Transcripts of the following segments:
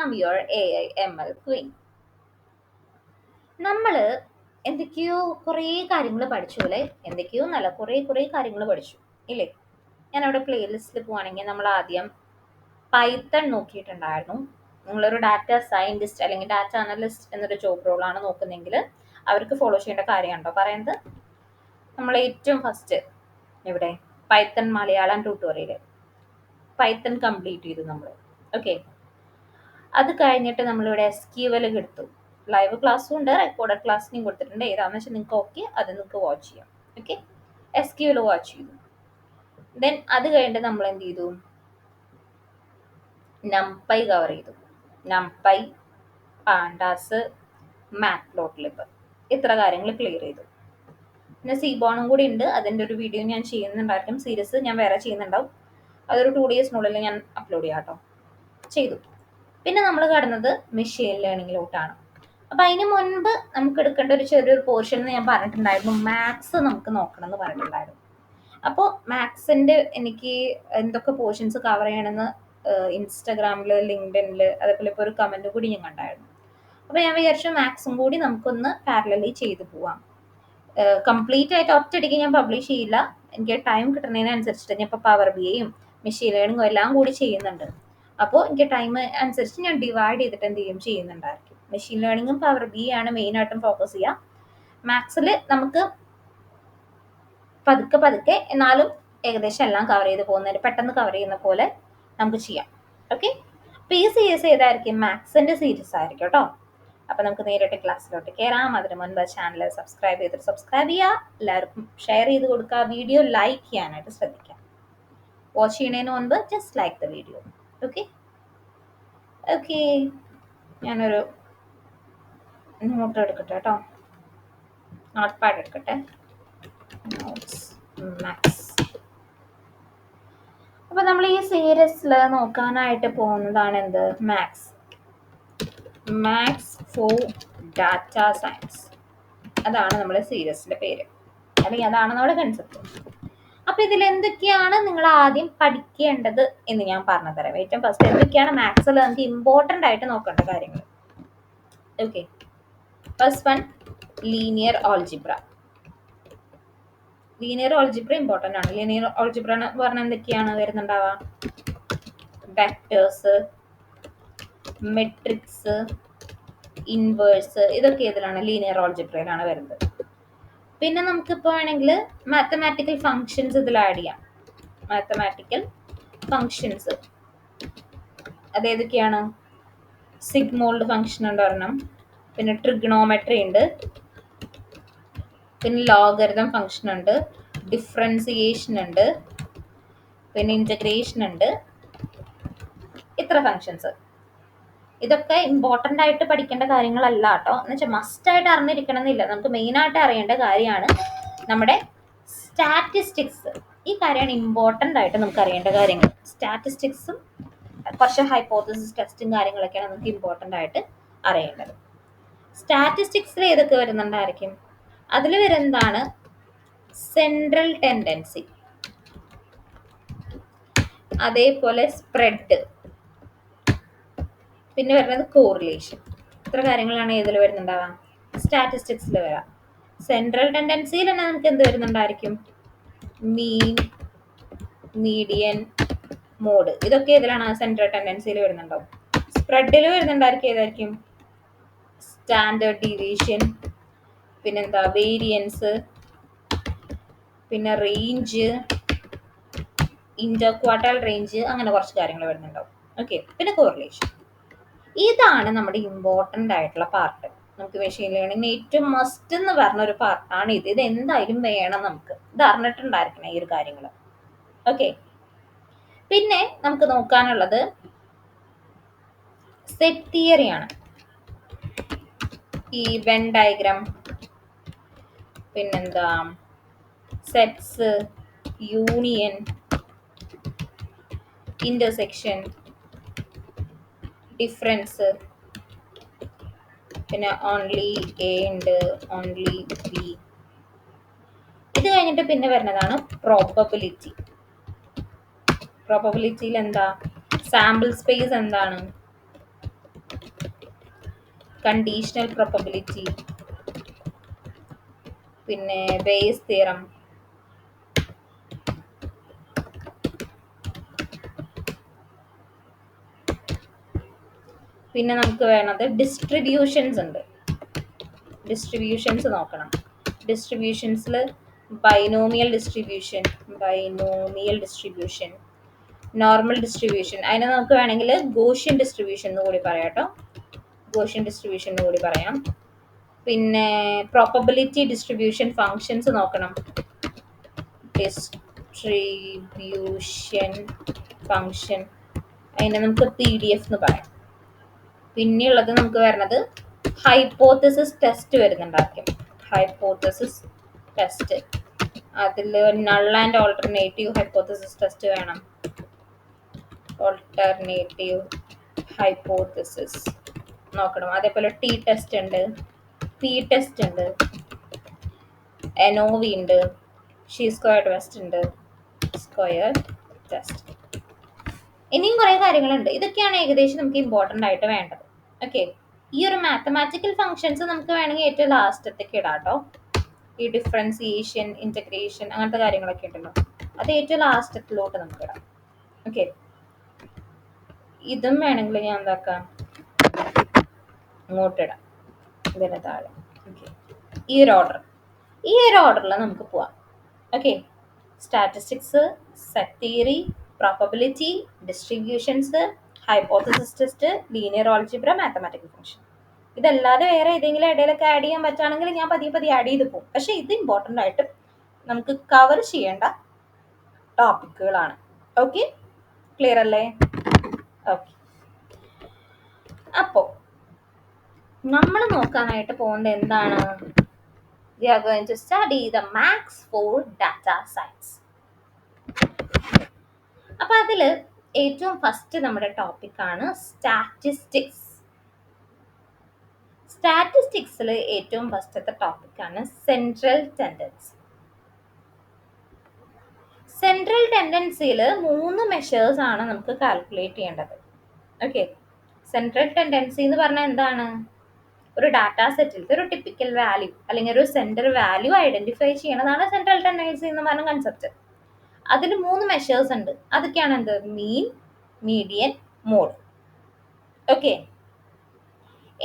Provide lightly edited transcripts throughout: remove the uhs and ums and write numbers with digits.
am your AI ML queen. നമ്മൾ എന്തൊക്കെയോ കുറേ കാര്യങ്ങൾ പഠിച്ചു അല്ലേ? എന്തൊക്കെയോ നല്ല കുറേ കാര്യങ്ങൾ പഠിച്ചു ഇല്ലേ? ഞാൻ അവിടെ പ്ലേലിസ്റ്റിൽ പോവാണെങ്കിൽ നമ്മൾ ആദ്യം പൈത്തൺ നോക്കിയിട്ടുണ്ടായിരുന്നു. നിങ്ങളൊരു ഡാറ്റ സയന്റിസ്റ്റ് അല്ലെങ്കിൽ ഡാറ്റ അനലിസ്റ്റ് എന്നൊരു ജോബ് റോളാണ് നോക്കുന്നതെങ്കിൽ അവർക്ക് ഫോളോ ചെയ്യേണ്ട കാര്യമാണോ പറയുന്നത്? നമ്മൾ ഏറ്റവും ഫസ്റ്റ് ഇവിടെ Python Malayalam tutorial Python complete ചെയ്തു നമ്മൾ. ഓക്കെ, അത് കഴിഞ്ഞിട്ട് നമ്മളിവിടെ SQL എടുത്തു. ലൈവ് ക്ലാസ്സും ഉണ്ട്, റെക്കോർഡഡ് ക്ലാസ്സിനും കൊടുത്തിട്ടുണ്ട്. ഏതാണെന്ന് വെച്ചാൽ നിങ്ങൾക്ക് ഓക്കെ, അത് നിങ്ങൾക്ക് വാച്ച് ചെയ്യാം. ഓക്കെ, SQL വാച്ച് ചെയ്തു. ദെൻ അത് കഴിഞ്ഞിട്ട് നമ്മൾ എന്ത് ചെയ്തു? നംപൈ കവർ ചെയ്തു. നംപൈ, പാണ്ടാസ്, മാറ്റ്പ്ലോട്ലിബ്, ഇത്ര കാര്യങ്ങൾ ക്ലിയർ ചെയ്തു. പിന്നെ സീബോണും കൂടി ഉണ്ട്. അതിൻ്റെ ഒരു വീഡിയോ ഞാൻ ചെയ്യുന്നുണ്ടായിരിക്കും. സീരീസ് ഞാൻ വേറെ ചെയ്യുന്നുണ്ടാവും. അതൊരു 2 ഡേയ്സിനുള്ളിൽ ഞാൻ അപ്ലോഡ് ചെയ്യാം കേട്ടോ. ചെയ്തു. പിന്നെ നമ്മൾ കടന്നത് മെഷീൻ ലേണിങ്ങിലോട്ടാണ്. അപ്പം അതിന് മുൻപ് നമുക്ക് എടുക്കേണ്ട ഒരു ചെറിയൊരു പോർഷൻ എന്ന് ഞാൻ പറഞ്ഞിട്ടുണ്ടായിരുന്നു, മാത്സ് നമുക്ക് നോക്കണം എന്ന് പറഞ്ഞിട്ടുണ്ടായിരുന്നു. അപ്പോൾ മാത്സിൻ്റെ എനിക്ക് എന്തൊക്കെ പോർഷൻസ് കവർ ചെയ്യണമെന്ന് ഇൻസ്റ്റാഗ്രാമിൽ, ലിങ്ക്ഡിനിൽ, അതേപോലെ ഇപ്പോൾ ഒരു കമൻറ്റ് കൂടി ഞാൻ കണ്ടായിരുന്നു. അപ്പോൾ ഞാൻ വിചാരിച്ചു മാത്സും കൂടി നമുക്കൊന്ന് പാരലലി ചെയ്തു പോവാം. കംപ്ലീറ്റ് ആയിട്ട് ഒറ്റയടിക്ക് ഞാൻ പബ്ലിഷ് ചെയ്യില്ല. എനിക്ക് ടൈം കിട്ടുന്നതിനനുസരിച്ചിട്ട് ഞാൻ ഇപ്പോൾ പവർ ബിയും മെഷീൻ ലേണിങ്ങും എല്ലാം കൂടി ചെയ്യുന്നുണ്ട്. അപ്പോൾ എനിക്ക് ടൈം അനുസരിച്ച് ഞാൻ ഡിവൈഡ് ചെയ്തിട്ട് എന്ത് ചെയ്യും ചെയ്യുന്നുണ്ടായിരിക്കും. മെഷീൻ ലേണിങ്ങും പവർ ബി ആണ് മെയിനായിട്ടും ഫോക്കസ് ചെയ്യുക. മാത്സിൽ നമുക്ക് പതുക്കെ എന്നാലും ഏകദേശം എല്ലാം കവർ ചെയ്ത് പോകുന്നതിന് പെട്ടെന്ന് കവർ ചെയ്യുന്ന പോലെ നമുക്ക് ചെയ്യാം. ഓക്കെ, അപ്പോൾ ഈ സീരീസ് ഏതായിരിക്കും? മാത്സിൻ്റെ സീരീസ് ആയിരിക്കും കേട്ടോ. അപ്പോൾ നമുക്ക് നേരിട്ട് ക്ലാസ്സിലോട്ട് കയറാം. അതിന് മുൻപ് ചാനൽ സബ്സ്ക്രൈബ് ചെയ്യുക, എല്ലാവർക്കും ഷെയർ ചെയ്ത് കൊടുക്കുക, വീഡിയോ ലൈക്ക് ചെയ്യാനായിട്ട് ശ്രദ്ധിക്കാം. വാച്ച് ചെയ്യുന്നതിന് മുൻപ് just like the video. Okay okay, ഞാനൊരു നോട്ട് എടുക്കട്ടെ കേട്ടോ, നോട്ട് പാഡ് എടുക്കട്ടെ. Notes maths. അപ്പോൾ നമ്മൾ ഈ സീരീസിൽ നോക്കാനായിട്ട് പോകുന്നതാണ് എന്ത്? Maths for data science. അതാണ് നമ്മുടെ സീരീസിൻ്റെ പേര്, അല്ലെങ്കിൽ അതാണ് നമ്മുടെ കൺസെപ്റ്റ്. അപ്പോൾ ഇതിൽ എന്തൊക്കെയാണ് നിങ്ങൾ ആദ്യം പഠിക്കേണ്ടത് എന്ന് ഞാൻ പറഞ്ഞു തരാം. ഏറ്റവും ഫസ്റ്റ് എന്തൊക്കെയാണ് മാത്സിൽ നമുക്ക് ഇമ്പോർട്ടൻ്റ് ആയിട്ട് നോക്കേണ്ട കാര്യങ്ങൾ. Okay, first one linear algebra. Linear algebra important ആണ്. ലീനിയർ ഓൾജിബ്ര എന്ന് പറഞ്ഞാൽ എന്തൊക്കെയാണ് വരുന്നുണ്ടാവുക? വെക്ടേഴ്സ്, മെട്രിക്സ്, ഇൻവേഴ്സ്, ഇതൊക്കെ ഇതിലാണ് ലീനിയർ ഓൾജിബ്രയിലാണ് വരുന്നത്. പിന്നെ നമുക്കിപ്പോൾ വേണമെങ്കിൽ മാത്തമാറ്റിക്കൽ ഫങ്ഷൻസ് ഇതിൽ ആഡ് ചെയ്യാം. മാത്തമാറ്റിക്കൽ ഫങ്ഷൻസ് അതേതൊക്കെയാണ്? സിഗ്മോൾഡ് ഫങ്ഷൻ ഉണ്ട് ഒരെണ്ണം, പിന്നെ ട്രിഗണോമെട്രി ഉണ്ട്, പിന്നെ ലോഗരിതം ഫങ്ഷൻ ഉണ്ട്, ഡിഫറൻസിയേഷൻ ഉണ്ട്, പിന്നെ ഇൻ്റഗ്രേഷൻ ഉണ്ട്. ഇത്ര ഫങ്ഷൻസ്. ഇതൊക്കെ ഇമ്പോർട്ടൻ്റ് ആയിട്ട് പഠിക്കേണ്ട കാര്യങ്ങളല്ല കേട്ടോ. എന്ന് വെച്ചാൽ മസ്റ്റായിട്ട് അറിഞ്ഞിരിക്കണം എന്നില്ല. നമുക്ക് മെയിനായിട്ട് അറിയേണ്ട കാര്യമാണ് നമ്മുടെ സ്റ്റാറ്റിസ്റ്റിക്സ്. ഈ കാര്യമാണ് ഇമ്പോർട്ടൻ്റ് ആയിട്ട് നമുക്ക് അറിയേണ്ട കാര്യങ്ങൾ. സ്റ്റാറ്റിസ്റ്റിക്സും കുറച്ച് ഹൈപ്പോത്തസിസ് ടെസ്റ്റും കാര്യങ്ങളൊക്കെയാണ് നമുക്ക് ഇമ്പോർട്ടൻ്റ് ആയിട്ട് അറിയേണ്ടത്. സ്റ്റാറ്റിസ്റ്റിക്സിൽ ഏതൊക്കെ വരുന്നുണ്ടായിരിക്കും? അതിൽ വരുന്നതാണ് സെൻട്രൽ ടെൻഡൻസി, അതേപോലെ സ്പ്രെഡ്, പിന്നെ വരുന്നത് കോറിലേഷൻ. ഇത്ര കാര്യങ്ങളാണ് ഏതിൽ വരുന്നുണ്ടാവാം? സ്റ്റാറ്റിസ്റ്റിക്സിൽ വരാം. സെൻട്രൽ ടെൻഡൻസിയിൽ തന്നെ നമുക്ക് എന്ത് വരുന്നുണ്ടായിരിക്കും? മീൻ, മീഡിയൻ, മോഡ്, ഇതൊക്കെ ഏതിലാണ്? സെൻട്രൽ ടെൻഡൻസിയിൽ വരുന്നുണ്ടാവും. സ്പ്രെഡിൽ വരുന്നുണ്ടായിരിക്കും ഏതായിരിക്കും? സ്റ്റാൻഡേർഡ് ഡീവിയേഷൻ, പിന്നെന്താ വേരിയൻസ്, പിന്നെ റേഞ്ച്, ഇന്റർക്വാർട്ടൽ റേഞ്ച്, അങ്ങനെ കുറച്ച് കാര്യങ്ങൾ വരുന്നുണ്ടാവും. ഓക്കെ, പിന്നെ കോറിലേഷൻ. ഇതാണ് നമ്മുടെ ഇമ്പോർട്ടൻ്റ് ആയിട്ടുള്ള പാർട്ട്. നമുക്ക് മെഷീൻ ലേണിംഗ് ഏറ്റവും മസ്റ്റ് എന്ന് പറഞ്ഞ ഒരു പാർട്ടാണ് ഇത്. ഇത് എന്തായാലും വേണം, നമുക്ക് ഇത് അറിഞ്ഞിട്ടുണ്ടായിരിക്കണം ഈ ഒരു കാര്യങ്ങൾ. ഓക്കെ, പിന്നെ നമുക്ക് നോക്കാനുള്ളത് സെറ്റ് തിയറിയാണ്. ഈ വെൻ ഡയഗ്രാം, പിന്നെന്താ സെറ്റ്സ്, യൂണിയൻ, ഇന്റർസെക്ഷൻ, ഡിഫറൻസ്, പിന്നെ ഓൺലി എ ഉണ്ട്, ഓൺലി ബി. ഇത് കഴിഞ്ഞിട്ട് പിന്നെ വരുന്നതാണ് പ്രോബബിലിറ്റി. പ്രോബബിലിറ്റിയിൽ എന്താ? സാമ്പിൾ സ്പേസ് എന്താണ്, കണ്ടീഷണൽ പ്രോബബിലിറ്റി, പിന്നെ ബേസ് തിയറം, പിന്നെ നമുക്ക് വേണത് ഡിസ്ട്രിബ്യൂഷൻസ് ഉണ്ട്. ഡിസ്ട്രിബ്യൂഷൻസ് നോക്കണം. ഡിസ്ട്രിബ്യൂഷൻസിൽ ബൈനോമിയൽ ഡിസ്ട്രിബ്യൂഷൻ, നോർമൽ ഡിസ്ട്രിബ്യൂഷൻ, അതിനെ നമുക്ക് വേണമെങ്കിൽ ഗോഷ്യൻ ഡിസ്ട്രിബ്യൂഷൻ എന്ന് കൂടി പറയാം കേട്ടോ. ഗോഷ്യൻ ഡിസ്ട്രിബ്യൂഷൻ എന്ന് കൂടി പറയാം. പിന്നെ പ്രോബബിലിറ്റി ഡിസ്ട്രിബ്യൂഷൻ ഫങ്ഷൻസ് നോക്കണം. ഡിസ്ട്രിബ്യൂഷൻ ഫങ്ഷൻ, അതിനെ നമുക്ക് PDF എന്ന് പറയാം. പിന്നെയുള്ളത് നമുക്ക് വരുന്നത് ഹൈപ്പോത്തസിസ് ടെസ്റ്റ് വരുന്നുണ്ടായിരിക്കും. ഹൈപ്പോത്തസിസ് ടെസ്റ്റ്, അതിൽ null and alternative hypothesis test വേണം. ഓൾട്ടർനേറ്റീവ് ഹൈപ്പോത്തസിസ് നോക്കണം. അതേപോലെ T ടെസ്റ്റ് ഉണ്ട്, P ടെസ്റ്റ് ഉണ്ട്, NOV ഉണ്ട്, ഷീ സ്ക്വയർഡ് ടെസ്റ്റ് ഉണ്ട്, സ്ക്വയർഡ് ടെസ്റ്റ്. ഇനിയും കുറേ കാര്യങ്ങളുണ്ട്. ഇതൊക്കെയാണ് ഏകദേശം നമുക്ക് ഇമ്പോർട്ടൻ്റ് ആയിട്ട് വേണ്ടത്. ഓക്കെ, ഈ ഒരു മാത്തമാറ്റിക്കൽ ഫങ്ഷൻസ് നമുക്ക് വേണമെങ്കിൽ ഏറ്റവും ലാസ്റ്റത്തേക്ക് ഇടാം കേട്ടോ. ഈ ഡിഫറൻസിയേഷൻ, ഇൻറ്റഗ്രേഷൻ, അങ്ങനത്തെ കാര്യങ്ങളൊക്കെ ഉണ്ടല്ലോ, അത് ഏറ്റവും ലാസ്റ്റത്തിലോട്ട് നമുക്ക് ഇടാം. ഓക്കെ, ഇതും വേണമെങ്കിൽ ഞാൻ എന്താക്കാം, ഇങ്ങോട്ടിടാം, ഇതിന് താഴെ. ഓക്കെ, ഈ ഒരു ഓർഡറിൽ നമുക്ക് പോവാം. Okay, statistics, set theory, probability, distributions, hypothesis test, linear algebra, mathematical function. ഇതല്ലാതെ വേറെ ഏതെങ്കിലും ഇടയിലൊക്കെ ആഡ് ചെയ്യാൻ പറ്റുകയാണെങ്കിൽ ഞാൻ പതിയെ ആഡ് ചെയ്ത് പോകും. പക്ഷേ ഇത് ഇമ്പോർട്ടൻ്റ് ആയിട്ട് നമുക്ക് കവർ ചെയ്യേണ്ട ടോപ്പിക്കുകളാണ്. ഓക്കെ, ക്ലിയർ അല്ലേ? ഓക്കെ, അപ്പോൾ നമ്മൾ നോക്കാനായിട്ട് പോകുന്നത് എന്താണ്? We are going to study the Maths for Data Science. അപ്പോൾ അതിൽ ഏറ്റവും ഫസ്റ്റ് നമ്മുടെ ടോപ്പിക്കാണ് സ്റ്റാറ്റിസ്റ്റിക്സ്. സ്റ്റാറ്റിസ്റ്റിക്സിൽ ഏറ്റവും ഫസ്റ്റത്തെ ടോപ്പിക്കാണ് സെൻട്രൽ ടെൻഡൻസി. സെൻട്രൽ ടെൻഡൻസിയിൽ 3 മെഷേഴ്സ് ആണ് നമുക്ക് കാൽക്കുലേറ്റ് ചെയ്യേണ്ടത്. ഓക്കെ, സെൻട്രൽ ടെൻഡൻസി എന്ന് പറഞ്ഞാൽ എന്താണ്? ഒരു ഡാറ്റാ സെറ്റിലത്തെ ഒരു ടിപ്പിക്കൽ വാല്യൂ അല്ലെങ്കിൽ ഒരു സെൻട്രൽ വാല്യൂ ഐഡന്റിഫൈ ചെയ്യണതാണ് സെൻട്രൽ ടെൻഡൻസി എന്ന് പറഞ്ഞ കൺസെപ്റ്റ്. അതിൽ 3 മെഷേഴ്സ് ഉണ്ട്. അതൊക്കെയാണ് എന്ത്? മീൻ, മീഡിയൻ, മോഡ്. ഓക്കെ,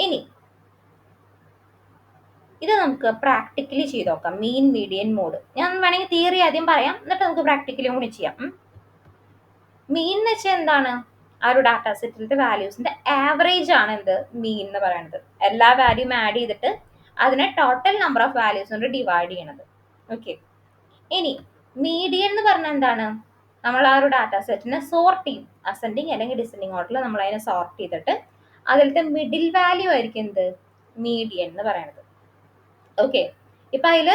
ഇനി ഇത് നമുക്ക് പ്രാക്ടിക്കലി ചെയ്ത് നോക്കാം. മീൻ, മീഡിയൻ, മോഡ്. ഞാൻ വേണമെങ്കിൽ തിയറി ആദ്യം പറയാം, എന്നിട്ട് നമുക്ക് പ്രാക്ടിക്കലും കൂടി ചെയ്യാം. മീൻ എന്ന് വെച്ചാൽ എന്താണ്? ആ ഒരു ഡാറ്റാ സെറ്റിലത്തെ വാല്യൂസിന്റെ ആവറേജ് ആണ് എന്ത്? മീൻ എന്ന് പറയുന്നത്. എല്ലാ വാല്യൂം ആഡ് ചെയ്തിട്ട് അതിനെ ടോട്ടൽ നമ്പർ ഓഫ് വാല്യൂസ് കൊണ്ട് ഡിവൈഡ് ചെയ്യണത്. ഓക്കെ, ഇനി മീഡിയൻ എന്ന് പറഞ്ഞാൽ എന്താണ്? നമ്മൾ ആ ഒരു ഡാറ്റാ സെറ്റിനെ സോർട്ട് ചെയ്യും. അസെൻഡിങ് അല്ലെങ്കിൽ ഡിസെൻഡിങ് ഓർഡറിൽ നമ്മൾ അതിനെ സോർട്ട് ചെയ്തിട്ട് അതിലത്തെ മിഡിൽ വാല്യൂ ആയിരിക്കും എന്ത്? മീഡിയൻ എന്ന് പറയുന്നത്. ഓക്കെ, ഇപ്പം അതിൽ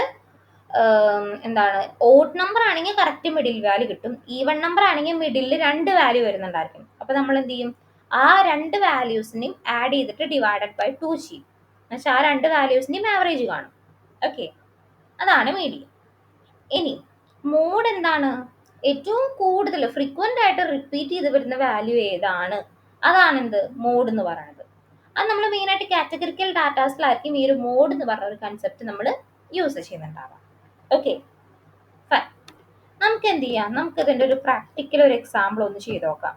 എന്താണ്? ഓഡ് നമ്പർ ആണെങ്കിൽ കറക്റ്റ് മിഡിൽ വാല്യൂ കിട്ടും. ഈവൺ നമ്പർ ആണെങ്കിൽ മിഡിലിൽ 2 വാല്യൂ വരുന്നുണ്ടായിരിക്കും. അപ്പോൾ നമ്മൾ എന്ത് ചെയ്യും? ആ 2 വാല്യൂസിനെയും ആഡ് ചെയ്തിട്ട് ഡിവൈഡഡ് ബൈ 2 ചെയ്യും. എന്നുവെച്ചാൽ ആ 2 വാല്യൂസിനെയും ആവറേജ് കാണും. ഓക്കെ, അതാണ് മീഡിയൻ. ഇനി മോഡ് എന്താണ്? ഏറ്റവും കൂടുതൽ ഫ്രീക്വന്റ് ആയിട്ട് റിപ്പീറ്റ് ചെയ്ത് വരുന്ന വാല്യൂ ഏതാണ്? അതാണ് എന്ത്? മോഡ് എന്ന് പറയുന്നത്. അത് നമ്മൾ മെയിനായിട്ട് കാറ്റഗറിക്കൽ ഡാറ്റാസിലായിരിക്കും ഈ ഒരു മോഡ് എന്ന് പറഞ്ഞ ഒരു കൺസെപ്റ്റ് നമ്മൾ യൂസ് ചെയ്യുന്നുണ്ടാവാം. Okay, fine. നമുക്ക് എന്ത് ചെയ്യാം? നമുക്ക് ഇതിൻ്റെ ഒരു പ്രാക്ടിക്കൽ ഒരു എക്സാമ്പിൾ ഒന്ന് ചെയ്ത് നോക്കാം.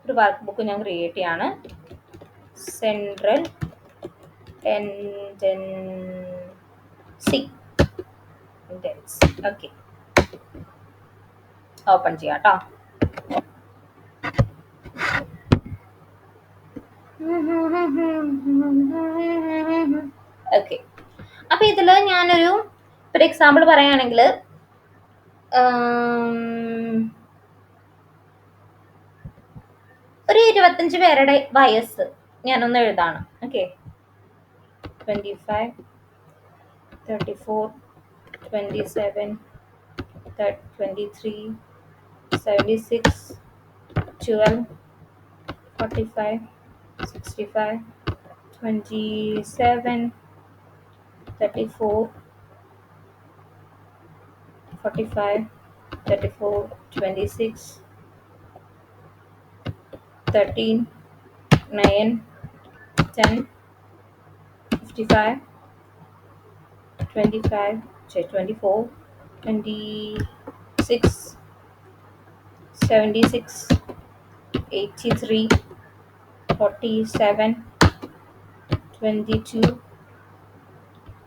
ഒരു വർക്ക് ബുക്ക് ഞാൻ ക്രിയേറ്റ് ചെയ്യാണ്. Central tendency. ഓക്കെ, ഓപ്പൺ ചെയ്യാം കേട്ടോ. ഓക്കെ, അപ്പൊ ഇതില് ഞാനൊരു എക്സാമ്പിൾ പറയുകയാണെങ്കിൽ ഒരു 25 പേരുടെ വയസ്സ് ഞാനൊന്ന് എഴുതാണ്. ഓക്കെ, 25, 34, 27, 23, 76, 12, 45, 65, 27, 34, 45, 34, 26, 13, 9, 10, 55, 25, 24, 26, 76, 83, 47, 22,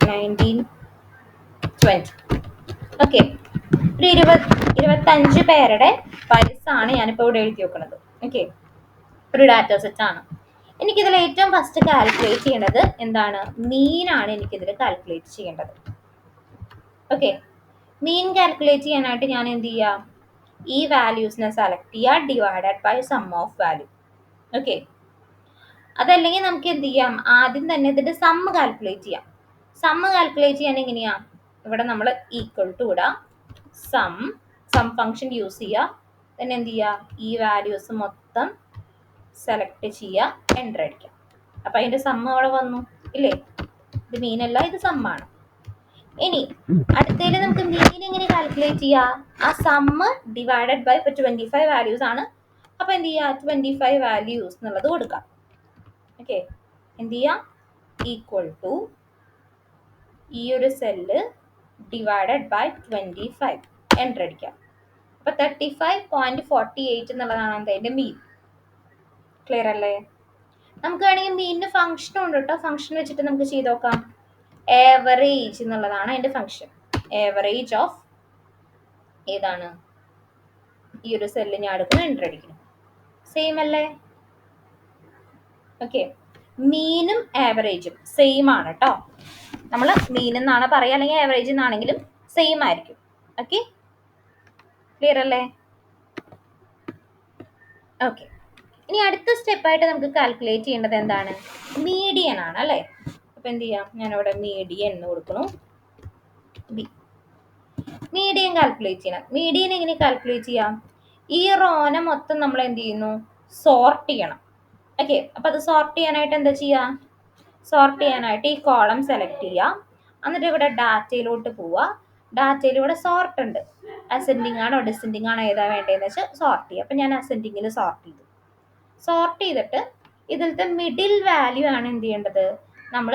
19, 20. ഓക്കെ, ഒരു 25 പേരുടെ വയസ്സാണ് ഞാനിപ്പോൾ ഇവിടെ എഴുതി വെക്കുന്നത്. ഓക്കെ, ഒരു ഡാറ്റ സെറ്റ് ആണ്. എനിക്കിതിൽ ഏറ്റവും ഫസ്റ്റ് കാൽക്കുലേറ്റ് ചെയ്യേണ്ടത് എന്താണ്? മീനാണ് എനിക്കിതിൽ കാൽക്കുലേറ്റ് ചെയ്യേണ്ടത്. ഓക്കെ, മീൻ കാൽക്കുലേറ്റ് ചെയ്യാനായിട്ട് ഞാൻ എന്ത് ചെയ്യാം? ഈ വാല്യൂസിനെ സെലക്ട് ചെയ്യുക, divided by sum of value. Okay, അതല്ലെങ്കിൽ നമുക്ക് എന്ത് ചെയ്യാം? ആദ്യം തന്നെ ഇതിന്റെ സമ്മ് കാൽക്കുലേറ്റ് ചെയ്യാം. സമ്മ് കാൽക്കുലേറ്റ് ചെയ്യാൻ എങ്ങനെയാ? ഇവിടെ നമ്മൾ ഈക്വൽ ടു ഇടാം, സം ഫംഗ്ഷൻ യൂസ് ചെയ്യുക, then എന്ത് ചെയ്യുക? ഈ വാല്യൂസ് മൊത്തം സെലക്ട് ചെയ്യുക, എൻ്റർ അടിക്കുക. അപ്പം അതിൻ്റെ സമ്മ് അവിടെ വന്നു ഇല്ലേ? ഇത് മീനല്ല, ഇത് സമ്മാണ്. ഇനി അടുത്തതിൽ നമുക്ക് മീൻ എങ്ങനെ കാൽക്കുലേറ്റ് ചെയ്യുക? ആ സമ്മ് ഡിവൈഡഡ് ബൈ, ഇപ്പോൾ 25 വാല്യൂസ് ആണ്, അപ്പോൾ എന്ത് ചെയ്യുക? 25 വാല്യൂസ് എന്നുള്ളത് കൊടുക്കാം. ഓക്കെ, എന്ത് ചെയ്യാം? ഈക്വൽ ടു ഈ ഒരു സെല്ല് ഡിവൈഡഡ് ബൈ 25, എൻ്റർ അടിക്കാം. അപ്പോൾ 35.48 എന്നുള്ളതാണ് അതിൻ്റെ മീൻ. ക്ലിയർ അല്ലേ? നമുക്ക് വേണമെങ്കിൽ മീനിന് ഫംഗ്ഷൻ ഉണ്ട് കേട്ടോ. ഫംഗ്ഷൻ വെച്ചിട്ട് നമുക്ക് ചെയ്ത് നോക്കാം. ആവറേജ് എന്നുള്ളതാണ് അതിൻ്റെ ഫംഗ്ഷൻ. ആവറേജ് ഓഫ് ഏതാണ്? ഈ ഒരു സെല്ല് ഞാൻ എടുക്കുന്നു, എൻ്റർ അടിക്കുന്നു. സെയിം അല്ലേ? ഓക്കെ, മീനും ആവറേജും സെയിം ആണ് കേട്ടോ. നമ്മൾ മീൻ എന്നാണ് പറയുക, അല്ലെങ്കിൽ ആവറേജ് എന്നാണെങ്കിലും സെയിം ആയിരിക്കും. ഓക്കെ, ക്ലിയർ അല്ലേ? ഓക്കെ, ഇനി അടുത്ത സ്റ്റെപ്പായിട്ട് നമുക്ക് കാൽക്കുലേറ്റ് ചെയ്യേണ്ടത് എന്താണ്? മീഡിയൻ ആണ് അല്ലേ? അപ്പം എന്ത് ചെയ്യാം? ഞാനിവിടെ മീഡിയൻ എന്ന് കൊടുക്കണം. മീഡിയൻ കാൽക്കുലേറ്റ് ചെയ്യണം. മീഡിയൻ എങ്ങനെ കാൽക്കുലേറ്റ് ചെയ്യാം? ഈ റോനെ മൊത്തം നമ്മൾ എന്ത് ചെയ്യുന്നു? സോർട്ട് ചെയ്യണം. ഓക്കെ, അപ്പം അത് സോർട്ട് ചെയ്യാനായിട്ട് എന്താ ചെയ്യുക? സോർട്ട് ചെയ്യാനായിട്ട് ഈ കോളം സെലക്ട് ചെയ്യുക, എന്നിട്ട് ഇവിടെ ഡാറ്റയിലോട്ട് പോവുക. ഡാറ്റയിൽ ഇവിടെ സോർട്ട് ഉണ്ട്. അസെൻഡിങ് ആണോ ഡിസെൻഡിങ് ആണോ ഏതാ വേണ്ടതെന്ന് വെച്ചാൽ സോർട്ട് ചെയ്യുക. അപ്പം ഞാൻ അസെൻഡിങ്ങിൽ സോർട്ട് ചെയ്തു. സോർട്ട് ചെയ്തിട്ട് ഇതിലത്തെ മിഡിൽ വാല്യൂ ആണ് എന്ത് ചെയ്യേണ്ടത്? നമ്മൾ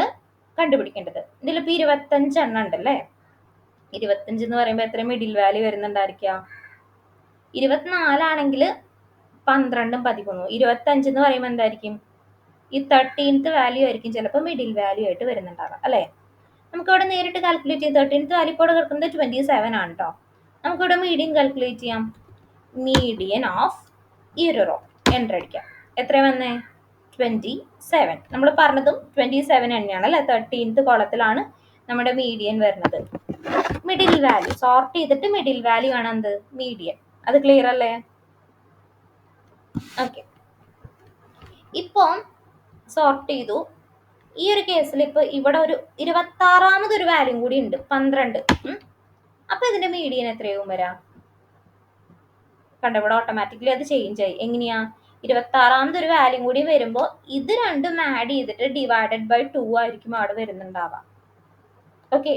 കണ്ടുപിടിക്കേണ്ടത്. ഇതിലിപ്പോൾ 25 എണ്ണം ഉണ്ടല്ലേ? 25 എന്ന് പറയുമ്പോൾ എത്ര മിഡിൽ വാല്യൂ വരുന്നുണ്ടായിരിക്കുക? 24 ആണെങ്കിൽ 12ഉം 13. 25 എന്ന് പറയുമ്പോൾ എന്തായിരിക്കും? ഈ 13th വാല്യൂ ആയിരിക്കും ചിലപ്പോൾ മിഡിൽ വാല്യൂ ആയിട്ട് വരുന്നുണ്ടാവുക അല്ലേ? നമുക്കിവിടെ നേരിട്ട് കാൽക്കുലേറ്റ് ചെയ്യാം. 13th വാല്യൂ ഇപ്പോൾ കിടക്കുന്നത് 27 ആണ് കേട്ടോ. നമുക്കിവിടെ മീഡിയൻ കാൽക്കുലേറ്റ് ചെയ്യാം. മീഡിയൻ ഓഫ് ഈ ഒരു റോ, എൻ്റർ അടിക്കാം. എത്ര വന്നേ? 27. നമ്മൾ പറഞ്ഞതും 27 തന്നെയാണ് അല്ലേ? 13th കോളത്തിലാണ് നമ്മുടെ മീഡിയൻ വരുന്നത്. മിഡിൽ വാല്യൂ സോർട്ട് ചെയ്തിട്ട് മിഡിൽ വാല്യൂ ആണ് എന്ത്? മീഡിയൻ. അത് ക്ലിയർ അല്ലേ? ഓക്കെ, ഇപ്പോൾ സോർട്ട് ചെയ്തു. ഈ ഒരു കേസിൽ ഇപ്പോൾ ഇവിടെ ഒരു 26ാമതൊരു വാല്യൂ കൂടി ഉണ്ട്, 12. അപ്പൊ ഇതിന്റെ മീഡിയൻ എത്രയാവും വരാം? കണ്ടോ, ഇവിടെ ഓട്ടോമാറ്റിക്കലി അത് ചേഞ്ച് ആയി. എങ്ങനെയാ? 26ാമതൊരു വാല്യൂ കൂടി വരുമ്പോൾ ഇത് രണ്ടും ആഡ് ചെയ്തിട്ട് ഡിവൈഡഡ് ബൈ 2 ആയിരിക്കും അവിടെ വരുന്നുണ്ടാവുക. ഓക്കെ,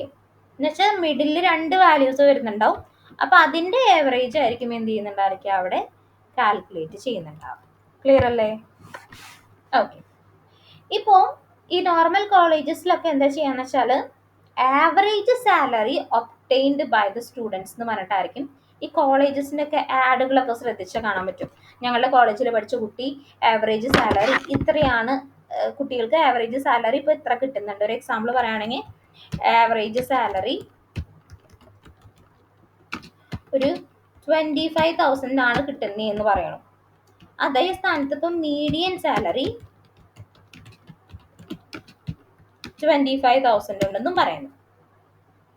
എന്നുവെച്ചാൽ മിഡിൽ 2 വാല്യൂസ് വരുന്നുണ്ടാവും. അപ്പൊ അതിന്റെ ആവറേജ് ആയിരിക്കും എന്ത് ചെയ്യുന്നുണ്ടായിരിക്കും അവിടെ കാൽക്കുലേറ്റ് ചെയ്യുന്നുണ്ടാവും. ക്ലിയർ അല്ലേ? ഓക്കെ, ഇപ്പോൾ ഈ നോർമൽ കോളേജസിലൊക്കെ എന്താ ചെയ്യാന്ന് വെച്ചാൽ average salary obtained by the students എന്ന് പറഞ്ഞിട്ടായിരിക്കും. ഈ കോളേജസിൻ്റെ ഒക്കെ ആഡുകളൊക്കെ ശ്രദ്ധിച്ചാൽ കാണാൻ പറ്റും. ഞങ്ങളുടെ കോളേജിൽ പഠിച്ച കുട്ടി ആവറേജ് സാലറി ഇത്രയാണ്, കുട്ടികൾക്ക് ആവറേജ് സാലറി ഇപ്പോൾ ഇത്ര കിട്ടുന്നുണ്ട്. ഒരു എക്സാമ്പിൾ പറയുകയാണെങ്കിൽ ആവറേജ് സാലറി ഒരു 25,000 ആണ് കിട്ടുന്നത് എന്ന് പറയണം. അതേ സ്ഥാനത്ത് ഇപ്പം മീഡിയൻ സാലറി 25,000 ഉണ്ടെന്നും പറയുന്നു.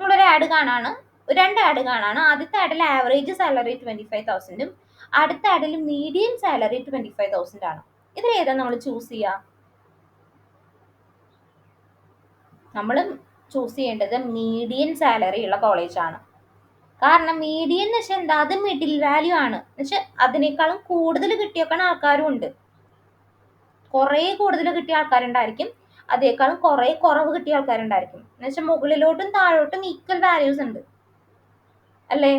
നമ്മളൊരു ആഡ് കാണാണ്, 2 ആഡ് കാണാണ്. ആദ്യത്തെ ആഡിൽ ആവറേജ് സാലറി 25,000ഉം അടുത്ത ആഡിൽ മീഡിയൻ സാലറി 25,000 ആണ്. ഇതിൽ ഏതാ നമ്മൾ ചൂസ് ചെയ്യുക? നമ്മൾ ചൂസ് ചെയ്യേണ്ടത് മീഡിയൻ സാലറി ഉള്ള കോളേജാണ്. കാരണം മീഡിയൻ എന്ന് വെച്ചാൽ എന്താ? അത് മിഡിൽ വാല്യൂ ആണ്. എന്നുവെച്ചാൽ അതിനേക്കാളും കൂടുതൽ കിട്ടിയേക്കണ ആൾക്കാരും ഉണ്ട്. കുറേ കൂടുതൽ കിട്ടിയ ആൾക്കാരുണ്ടായിരിക്കും, അതേക്കാളും കുറേ കുറവ് കിട്ടിയ ആൾക്കാരുണ്ടായിരിക്കും. എന്നുവെച്ചാൽ മുകളിലോട്ടും താഴോട്ടും ഈക്വൽ വാല്യൂസ് ഉണ്ട് അല്ലേ?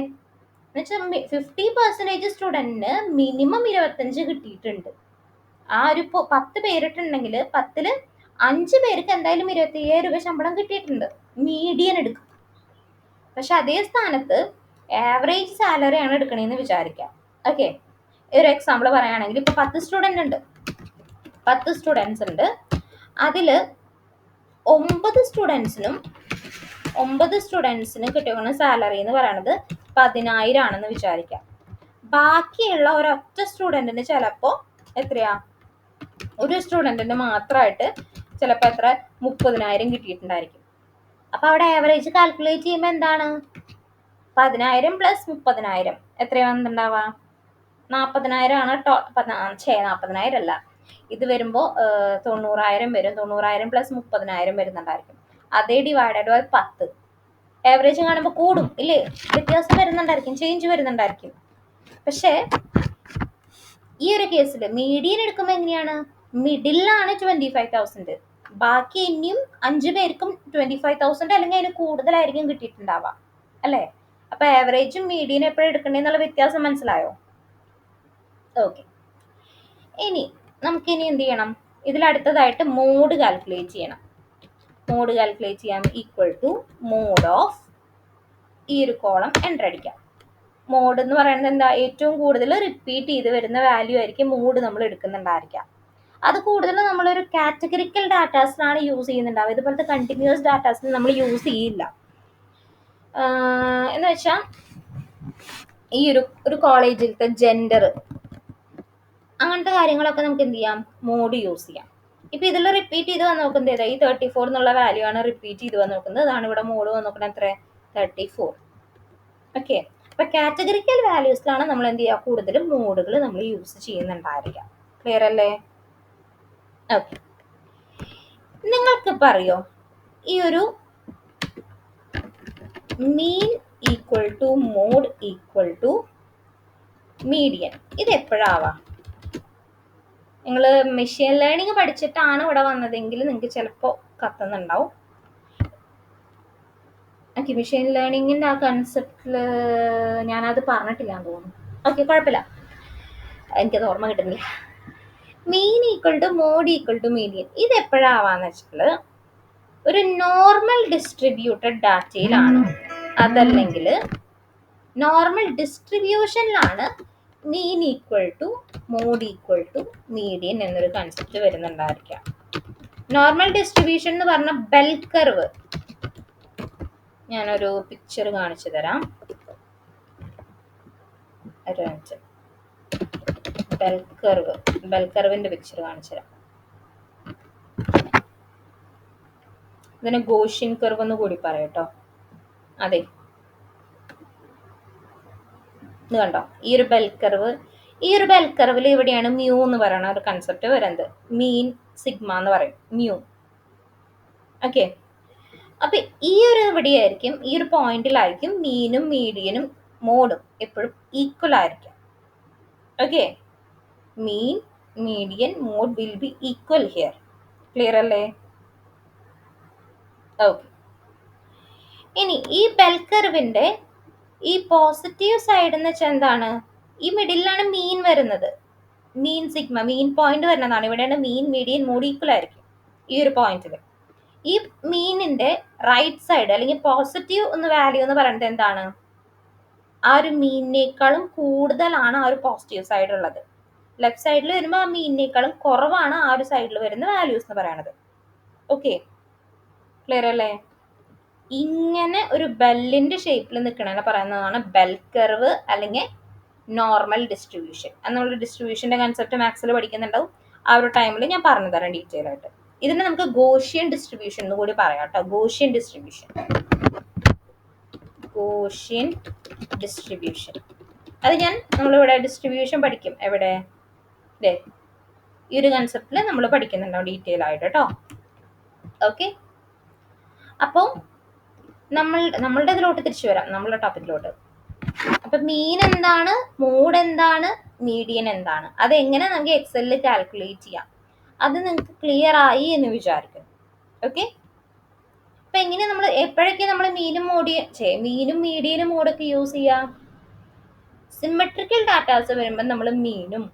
എന്നുവെച്ചാൽ 50% സ്റ്റുഡൻറ്റിന് മിനിമം 25 കിട്ടിയിട്ടുണ്ട്. ആ ഒരു 10 പേരിട്ടുണ്ടെങ്കിൽ 10ൽ 5 പേർക്ക് എന്തായാലും 25,000 രൂപ ശമ്പളം കിട്ടിയിട്ടുണ്ട്, മീഡിയൻ എടുക്കും. പക്ഷെ അതേ സ്ഥാനത്ത് ആവറേജ് സാലറി ആണ് എടുക്കണേന്ന് വിചാരിക്കാം. ഓക്കെ, ഒരു എക്സാമ്പിൾ പറയുകയാണെങ്കിൽ ഇപ്പൊ 10 സ്റ്റുഡൻറ് ഉണ്ട്, 10 സ്റ്റുഡൻസ് ഉണ്ട്. അതിൽ 9 സ്റ്റുഡൻസിനും കിട്ടുന്ന സാലറി എന്ന് പറയുന്നത് 10,000 ആണെന്ന് വിചാരിക്കാം. ബാക്കിയുള്ള ഒരൊറ്റ സ്റ്റുഡൻറ്റിന് ചിലപ്പോൾ എത്രയാ, ഒരു സ്റ്റുഡൻറ്റിന് മാത്രമായിട്ട് ചിലപ്പോൾ എത്ര 30,000 കിട്ടിയിട്ടുണ്ടായിരിക്കും. അപ്പൊ അവിടെ ആവറേജ് കാൽക്കുലേറ്റ് ചെയ്യുമ്പോൾ എന്താണ്, 10,000 പ്ലസ് 30,000 എത്രയാണ് വന്നിട്ടുണ്ടാവുക, 40,000 ആണ്. 40,000 അല്ല, ഇത് വരുമ്പോൾ 90,000 വരും. 90,000 പ്ലസ് 30,000 വരുന്നുണ്ടായിരിക്കും. അതേ ഡിവൈഡഡ് ബൈ 10. ആവറേജ് കാണുമ്പോൾ കൂടും ഇല്ലേ, വ്യത്യാസം വരുന്നുണ്ടായിരിക്കും, ചേഞ്ച് വരുന്നുണ്ടായിരിക്കും. പക്ഷേ ഈ ഒരു കേസിൽ മീഡിയൻ എടുക്കുമ്പോൾ എങ്ങനെയാണ്, മിഡിലാണ് 25,000, ബാക്കി ഇനിയും 5 പേർക്കും 25,000 അല്ലെങ്കിൽ അതിന് കൂടുതലായിരിക്കും കിട്ടിയിട്ടുണ്ടാവുക അല്ലേ. അപ്പൊ ആവറേജും മീഡിയൻ എപ്പോഴും എടുക്കണ്ടെന്നുള്ള വ്യത്യാസം മനസ്സിലായോ? ഓക്കെ, ഇനി നമുക്കിനി എന്ത് ചെയ്യണം, ഇതിലടുത്തതായിട്ട് മോഡ് കാൽക്കുലേറ്റ് ചെയ്യണം. മോഡ് കാൽക്കുലേറ്റ് ചെയ്യാൻ ഈക്വൽ ടു മോഡ് ഓഫ് ഈ ഒരു കോളം എൻ്റർ അടിക്കാം. മോഡ് എന്ന് പറയുന്നത് എന്താ, ഏറ്റവും കൂടുതൽ റിപ്പീറ്റ് ചെയ്ത് വരുന്ന വാല്യൂ ആയിരിക്കും മോഡ് നമ്മൾ എടുക്കുന്നുണ്ടായിരിക്കാം. അത് കൂടുതൽ നമ്മളൊരു കാറ്റഗറിക്കൽ ഡാറ്റാസിലാണ് യൂസ് ചെയ്യുന്നുണ്ടാവുക. ഇതുപോലത്തെ കണ്ടിന്യൂസ് ഡാറ്റാസിൽ നമ്മൾ യൂസ് ചെയ്യില്ല. എന്ന് വെച്ചാൽ ഈ ഒരു കോളേജിലത്തെ ജെൻഡർ അങ്ങനത്തെ കാര്യങ്ങളൊക്കെ നമുക്ക് എന്ത് ചെയ്യാം, മോഡ് യൂസ് ചെയ്യാം. ഇപ്പൊ ഇതിൽ റിപ്പീറ്റ് ചെയ്ത് വന്ന് നോക്കുന്നത് ഏതാ, ഈ 34 എന്നുള്ള വാല്യൂ ആണ് റിപ്പീറ്റ് ചെയ്ത് വന്ന് നോക്കുന്നത്. അതാണ് ഇവിടെ മോഡ് വന്ന് നോക്കുന്നത് എത്ര, 34. ഓക്കെ, അപ്പൊ കാറ്റഗറിക്കൽ വാല്യൂസിലാണ് നമ്മൾ എന്ത് ചെയ്യുക, കൂടുതലും മോഡുകൾ നമ്മൾ യൂസ് ചെയ്യുന്നുണ്ടായിരിക്കുക. ക്ലിയർ അല്ലേ? ഓക്കെ, നിങ്ങൾക്ക് പറയോ ഈ ഒരു mean equal to mode equal to median ഇത് എപ്പോഴാവാം? നിങ്ങൾ മെഷീൻ ലേണിംഗ് പഠിച്ചിട്ടാണ് ഇവിടെ വന്നതെങ്കിൽ നിങ്ങൾക്ക് ചിലപ്പോൾ കത്തുന്നുണ്ടാവും. ഓക്കെ, മെഷീൻ ലേണിങ്ങിൻ്റെ ആ കൺസെപ്റ്റിൽ ഞാനത് പറഞ്ഞിട്ടില്ലാന്ന് തോന്നുന്നു. ഓക്കെ, കുഴപ്പമില്ല, എനിക്കത് ഓർമ്മ കിട്ടുന്നില്ല. Mean equal to mode equal to median ഇത് എപ്പോഴാവാന്ന് വെച്ചാൽ ഒരു നോർമൽ ഡിസ്ട്രിബ്യൂട്ടഡ് ഡാറ്റയിലാണ്, അതല്ലെങ്കിൽ നോർമൽ ഡിസ്ട്രിബ്യൂഷനിലാണ് mean equal to mode equal to median എന്നൊരു കൺസെപ്റ്റ് വരുന്നുണ്ടായിരിക്കാം. നോർമൽ ഡിസ്ട്രിബ്യൂഷൻ എന്ന് പറഞ്ഞ ബെൽ കർവ്, ഞാനൊരു പിക്ചർ കാണിച്ചു തരാം. ബെൽ കർവിന്റെ പിക്ചർ കാണിച്ചു തരാം. ഇതിന് ഗോഷ്യൻ കർവ് എന്ന് കൂടി പറയട്ടോ. അതെ, ഇത് കണ്ടോ, ഈ ഒരു ബെൽ കർവിൽ ഇവിടെയാണ് മ്യൂ എന്ന് പറയുന്ന ഒരു കൺസെപ്റ്റ് വരുന്നത്. മീൻ സിഗ്മ എന്ന് പറയും, മ്യൂ. ഓക്കെ, അപ്പൊ ഈ ഒരു ഇവിടെയായിരിക്കും, ഈ ഒരു പോയിന്റിലായിരിക്കും മീനും മീഡിയനും മോഡും എപ്പോഴും ഈക്വൽ ആയിരിക്കും. Okay, mean median mode will be equal here. Clear അല്ലേ? ഓക്കെ, ഇനി ഈ ബെൽ കർവിന്റെ ഈ പോസിറ്റീവ് സൈഡ് എന്ന് വെച്ചാൽ എന്താണ്, ഈ മിഡിലാണ് മീൻ വരുന്നത്, മീൻ സിഗ്മ, മീൻ പോയിന്റ് വരുന്നതാണ്. ഇവിടെയാണ് മീൻ മീഡിയൻ മോഡ് ഈക്വൽ ആയിരിക്കും ഈ ഒരു പോയിന്റിൽ. ഈ മീനിന്റെ റൈറ്റ് സൈഡ് അല്ലെങ്കിൽ പോസിറ്റീവ് എന്ന് വാല്യൂ എന്ന് പറയുന്നത് എന്താണ്, ആ ഒരു മീനിനേക്കാളും കൂടുതലാണ് ആ ഒരു പോസിറ്റീവ് സൈഡ് ഉള്ളത്. ലെഫ്റ്റ് സൈഡിൽ വരുമ്പോൾ ആ മീനിനേക്കാളും കുറവാണ് ആ ഒരു സൈഡിൽ വരുന്ന വാല്യൂസ് എന്ന് പറയുന്നത്. ഓക്കെ, ക്ലിയർ അല്ലേ? ഇങ്ങനെ ഒരു ബെല്ലിന്റെ ഷേപ്പിൽ നിൽക്കണ പറയുന്നതാണ് ബെൽ കർവ് അല്ലെങ്കിൽ നോർമൽ ഡിസ്ട്രിബ്യൂഷൻ എന്നുള്ള ഡിസ്ട്രിബ്യൂഷന്റെ കൺസെപ്റ്റ് മാത്സിൽ പഠിക്കുന്നുണ്ടാവും. ആ ഒരു ടൈമിൽ ഞാൻ പറഞ്ഞു തരാം ഡീറ്റെയിൽ ആയിട്ട്. ഇതിനെ നമുക്ക് ഗോഷ്യൻ ഡിസ്ട്രിബ്യൂഷൻ എന്ന് കൂടി പറയാം കേട്ടോ. ഗോഷ്യൻ ഡിസ്ട്രിബ്യൂഷൻ അത് നമ്മളിവിടെ ഡിസ്ട്രിബ്യൂഷൻ പഠിക്കും. എവിടെ ഈ ഒരു കൺസെപ്റ്റിൽ നമ്മൾ പഠിക്കുന്നുണ്ടാവും ഡീറ്റെയിൽ ആയിട്ട് കേട്ടോ. ഓക്കെ, അപ്പോൾ നമ്മളുടെ ഇതിലോട്ട് തിരിച്ചു വരാം, നമ്മളുടെ ടോപ്പിക്കിലോട്ട്. അപ്പൊ മീൻ എന്താണ്, മോഡ് എന്താണ്, മീഡിയൻ എന്താണ്, അതെങ്ങനെ നമുക്ക് എക്സലിൽ കാൽക്കുലേറ്റ് ചെയ്യാം, അത് നിങ്ങൾക്ക് ക്ലിയർ ആയി എന്ന് വിചാരിക്കുന്നു. ഓക്കെ, അപ്പൊ എങ്ങനെ നമ്മൾ എപ്പോഴൊക്കെ നമ്മൾ മീനും മീഡിയനും മോഡൊക്കെ യൂസ് ചെയ്യാം? സിമെട്രിക്കൽ ഡാറ്റാസ് വരുമ്പോൾ നമ്മൾ മീനും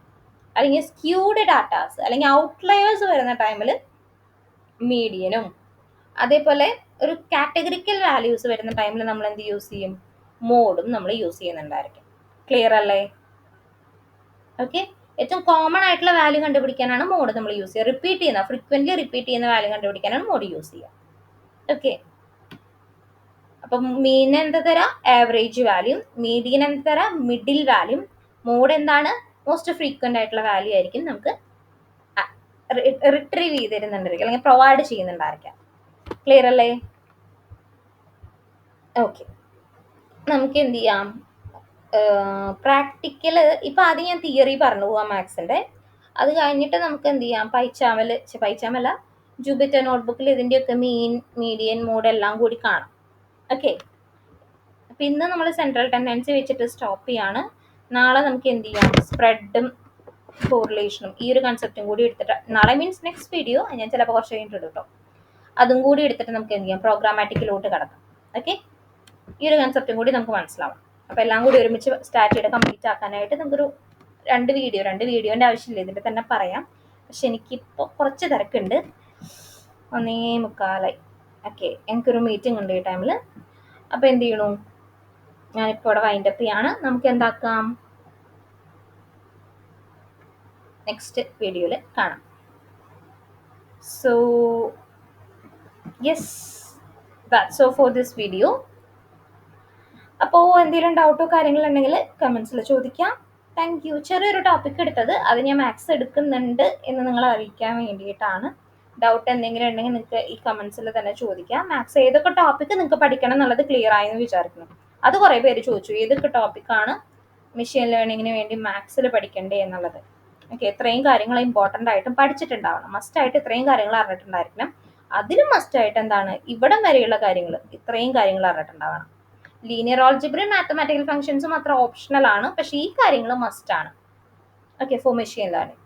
അല്ലെങ്കിൽ സ്ക്യൂഡ് ഡാറ്റാസ് അല്ലെങ്കിൽ ഔട്ട്ലയേഴ്സ് വരുന്ന ടൈമിൽ മീഡിയനും, അതേപോലെ ഒരു കാറ്റഗറിക്കൽ വാല്യൂസ് വരുന്ന ടൈമിൽ നമ്മൾ എന്ത് യൂസ് ചെയ്യും? മോഡും നമ്മൾ യൂസ് ചെയ്യുന്നുണ്ടായിരിക്കും. ക്ലിയർ അല്ലേ? ഓക്കെ. ഏറ്റവും കോമൺ ആയിട്ടുള്ള വാല്യൂ കണ്ടുപിടിക്കാനാണ് മോഡ് നമ്മൾ യൂസ് ചെയ്യുക. റിപ്പീറ്റ് ചെയ്യുന്ന ഫ്രീക്വന്റ്ലി റിപ്പീറ്റ് ചെയ്യുന്ന വാല്യൂ കണ്ടുപിടിക്കാനാണ് മോഡ് യൂസ് ചെയ്യുക. ഓക്കെ. അപ്പം മീൻ എന്ത് തരാം? Average value. മീഡിയൻ എന്ത് തരാം? Middle value. മോഡ് എന്താണ്? മോസ്റ്റ് ഫ്രീക്വന്റ് ആയിട്ടുള്ള വാല്യൂ ആയിരിക്കും നമുക്ക് റിട്രീവ് ചെയ്തിരുന്നുണ്ടായിരിക്കും അല്ലെങ്കിൽ പ്രൊവൈഡ് ചെയ്യുന്നുണ്ടായിരിക്കാം. ക്ലിയർ അല്ലേ? ഓക്കെ. നമുക്ക് എന്ത് ചെയ്യാം? പ്രാക്ടിക്കല് ഇപ്പം ആദ്യം ഞാൻ തിയറി പറഞ്ഞു പോവാം മാത്സിൻ്റെ. അത് കഴിഞ്ഞിട്ട് നമുക്ക് എന്ത് ചെയ്യാം? പൈച്ചാമല്ല ജൂപിറ്റർ നോട്ട്ബുക്കിൽ ഇതിൻ്റെയൊക്കെ മീൻ, മീഡിയൻ, മോഡ് എല്ലാം കൂടി കാണാം. ഓക്കെ. അപ്പം ഇന്ന് നമ്മൾ സെൻട്രൽ ടെൻഡൻസി വെച്ചിട്ട് സ്റ്റോപ്പ് ചെയ്യാണ്. നാളെ നമുക്ക് എന്ത് ചെയ്യാം? സ്പ്രെഡും കോറിലേഷനും ഈ ഒരു കൺസെപ്റ്റും കൂടി എടുത്തിട്ട്, നാളെ മീൻസ് നെക്സ്റ്റ് വീഡിയോ ഞാൻ ചിലപ്പോൾ കുറച്ച് കഴിഞ്ഞിട്ട് കേട്ടോ, അതും കൂടി എടുത്തിട്ട് നമുക്ക് എന്ത് ചെയ്യാം? പ്രോഗ്രാമാറ്റിക്കിലോട്ട് കടക്കാം. ഓക്കെ. ഈ ഒരു കൺസെപ്റ്റും കൂടി നമുക്ക് മനസ്സിലാവും. അപ്പോൾ എല്ലാം കൂടി ഒരുമിച്ച് സ്റ്റാർട്ട് ചെയ്ത് കംപ്ലീറ്റ് ആക്കാനായിട്ട് നമുക്കൊരു രണ്ട് വീഡിയോൻ്റെ ആവശ്യമില്ല, ഇതിൻ്റെ തന്നെ പറയാം. പക്ഷെ എനിക്കിപ്പോൾ കുറച്ച് തിരക്കുണ്ട്. 1:45. ഓക്കെ. എനിക്കൊരു മീറ്റിംഗ് ഉണ്ട് ഈ ടൈമിൽ. അപ്പോൾ എന്ത് ചെയ്യണു? ഞാനിപ്പോൾ ഇവിടെ വൈൻഡപ്പ് ചെയ്യാണ്. നമുക്ക് എന്താക്കാം? നെക്സ്റ്റ് വീഡിയോയിൽ കാണാം. So yes, that's all for this video. അപ്പോൾ എന്തെങ്കിലും ഡൗട്ടോ കാര്യങ്ങളുണ്ടെങ്കിൽ കമൻസിൽ ചോദിക്കാം. Thank you. ചെറിയൊരു ടോപ്പിക് എടുത്തത്, അത് ഞാൻ മാത്സ് എടുക്കുന്നുണ്ട് എന്ന് നിങ്ങളെ അറിയിക്കാൻ വേണ്ടിയിട്ടാണ്. ഡൗട്ട് എന്തെങ്കിലും ഉണ്ടെങ്കിൽ നിങ്ങൾക്ക് ഈ കമൻസിൽ തന്നെ ചോദിക്കാം. മാത്സ് ഏതൊക്കെ ടോപ്പിക്ക് നിങ്ങൾക്ക് പഠിക്കണം എന്നുള്ളത് ക്ലിയർ ആയെന്ന് വിചാരിക്കുന്നു. അത് കുറേ പേര് ചോദിച്ചു, ഏതൊക്കെ ടോപ്പിക്കാണ് മെഷീൻ ലേണിങ്ങിന് വേണ്ടി മാത്സിൽ പഠിക്കേണ്ടത് എന്നുള്ളത്. ഓക്കെ. ഇത്രയും കാര്യങ്ങൾ ഇമ്പോർട്ടൻ്റ് ആയിട്ടും പഠിച്ചിട്ടുണ്ടാവണം. മസ്റ്റായിട്ട് ഇത്രയും കാര്യങ്ങൾ അറിഞ്ഞിട്ടുണ്ടായിരിക്കണം. അതിലും മസ്റ്റായിട്ട് എന്താണ്? ഇവിടം വരെയുള്ള കാര്യങ്ങൾ, ഇത്രയും കാര്യങ്ങൾ അറിഞ്ഞിട്ടുണ്ടാവണം. ലീനിയർ ഓൾജിബ്രയും മാത്തമാറ്റിക്കൽ ഫംഗ്ഷൻസും അത്ര ഓപ്ഷണൽ ആണ്, പക്ഷെ ഈ കാര്യങ്ങൾ മസ്റ്റ് ആണ്. Okay, for machine learning.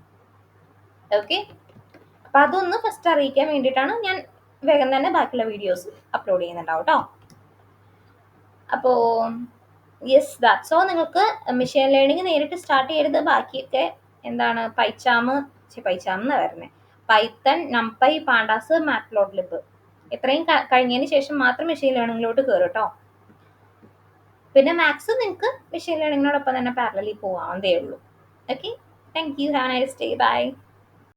Okay. അപ്പം അതൊന്ന് ഫസ്റ്റ് അറിയിക്കാൻ വേണ്ടിയിട്ടാണ് ഞാൻ വേഗം തന്നെ ബാക്കിയുള്ള വീഡിയോസ് അപ്ലോഡ് ചെയ്യുന്നുണ്ടാവും കേട്ടോ. അപ്പോൾ യെസ്, ദാറ്റ്സ് ഓൾ. നിങ്ങൾക്ക് മെഷീൻ ലേണിംഗ് നേരിട്ട് സ്റ്റാർട്ട് ചെയ്യരുത്. ബാക്കിയൊക്കെ എന്താണ്? പൈച്ചാം എന്നാണ് വരുന്നത്. പൈത്തൺ, നംപൈ, പാണ്ടാസ്, മാറ്റ്പ്ലോട്ലിബ് ഇത്രയും കഴിഞ്ഞതിന് ശേഷം മാത്രം മെഷീൻ ലേണിങ്ങിലോട്ട് കയറും കേട്ടോ. പിന്നെ മാത്സ് നിങ്ങൾക്ക് മെഷീൻ ലേണിങ്ങിനോടൊപ്പം തന്നെ പാരലലി പോകാവുന്നതേ ഉള്ളൂ. Okay. Thank you. Have a nice day. By.